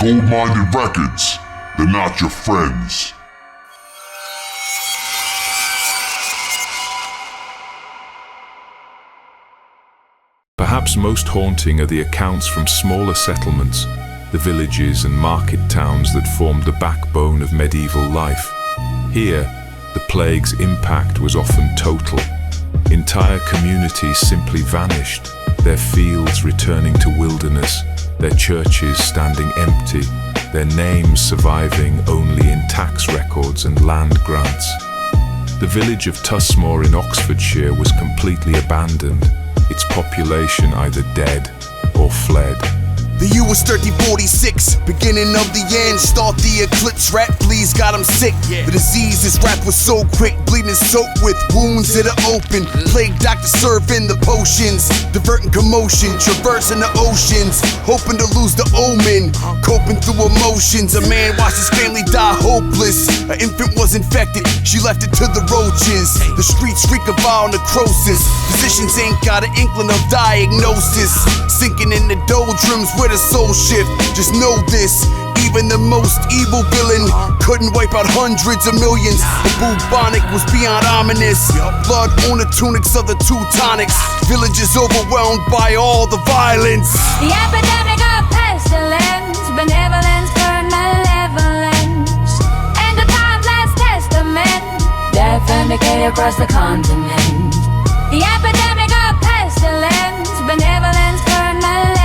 Goldminded records, they're not your friends. Perhaps most haunting are the accounts from smaller settlements, the villages and market towns that formed the backbone of medieval life. Here, the plague's impact was often total. Entire communities simply vanished, their fields returning to wilderness, their churches standing empty, their names surviving only in tax records and land grants. The village of Tusmore in Oxfordshire was completely abandoned, its population either dead or fled. The year was 1346, beginning of the end. Start the eclipse, rat fleas got him sick. The disease, this rap was so quick, bleeding soaked with wounds that are open. Plague doctor serving the potions, diverting commotion, traversing the oceans, hoping to lose the omen, coping through emotions. A man watched his family die hopeless. An infant was infected, she left it to the roaches. The streets reek of vile necrosis. Physicians ain't got an inkling of diagnosis. Sinking in the doldrums with a soul shift. Just know this, even the most evil villain couldn't wipe out hundreds of millions. The bubonic was beyond ominous. Blood on the tunics of the Teutonics. Villages overwhelmed by all the violence. The epidemic of pestilence, benevolence burned malevolence. And the time's last testament, death and decay across the continent. The epidemic of pestilence, benevolence burned malevolence.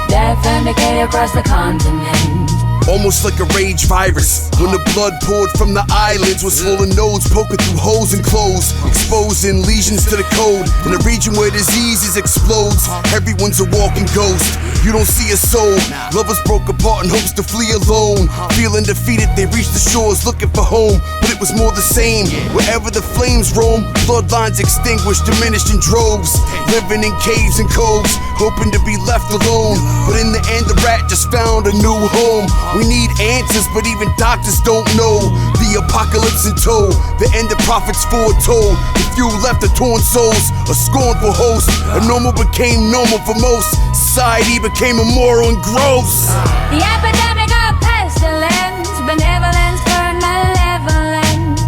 Death and decay across the continent. Almost like a rage virus, when the blood poured from the eyelids was full of nodes poking through holes in clothes, exposing lesions to the code. In a region where diseases explodes, everyone's a walking ghost. You don't see a soul. Lovers broke apart in hopes to flee alone. Feeling defeated, they reached the shores looking for home, but it was more the same. Wherever the flames roam, bloodlines extinguished, diminished in droves. Living in caves and coves, hoping to be left alone. But in the end, the rat just found a new home. We need answers, but even doctors don't know. The apocalypse in tow, the end the prophets foretold. The few left are torn souls, a scornful host. A normal became normal for most. Society became immoral and gross. The epidemic of pestilence, benevolence burned malevolence.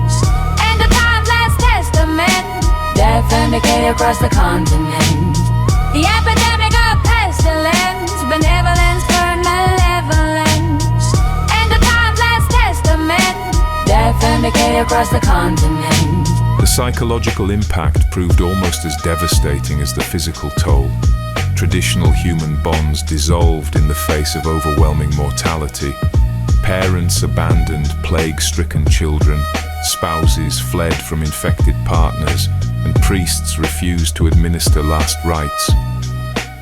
And the time's last testament, death and decay across the continent. The epidemic of pestilence, benevolence burned malevolence. And the time's last testament, death and decay across the continent. The psychological impact proved almost as devastating as the physical toll. Traditional human bonds dissolved in the face of overwhelming mortality. Parents abandoned plague-stricken children, spouses fled from infected partners, and priests refused to administer last rites.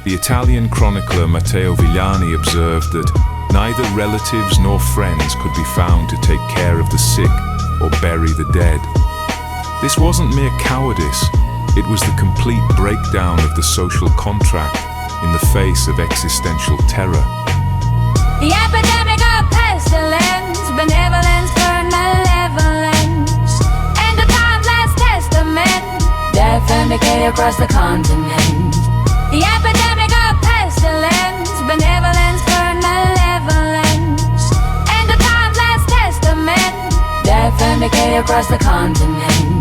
The Italian chronicler Matteo Villani observed that neither relatives nor friends could be found to take care of the sick or bury the dead. This wasn't mere cowardice, it was the complete breakdown of the social contract in the face of existential terror. The epidemic of pestilence, benevolence burned malevolence. And the time's last testament, death and decay across the continent. The epidemic of pestilence, benevolence burned malevolence. And the time's last testament, death and decay across the continent.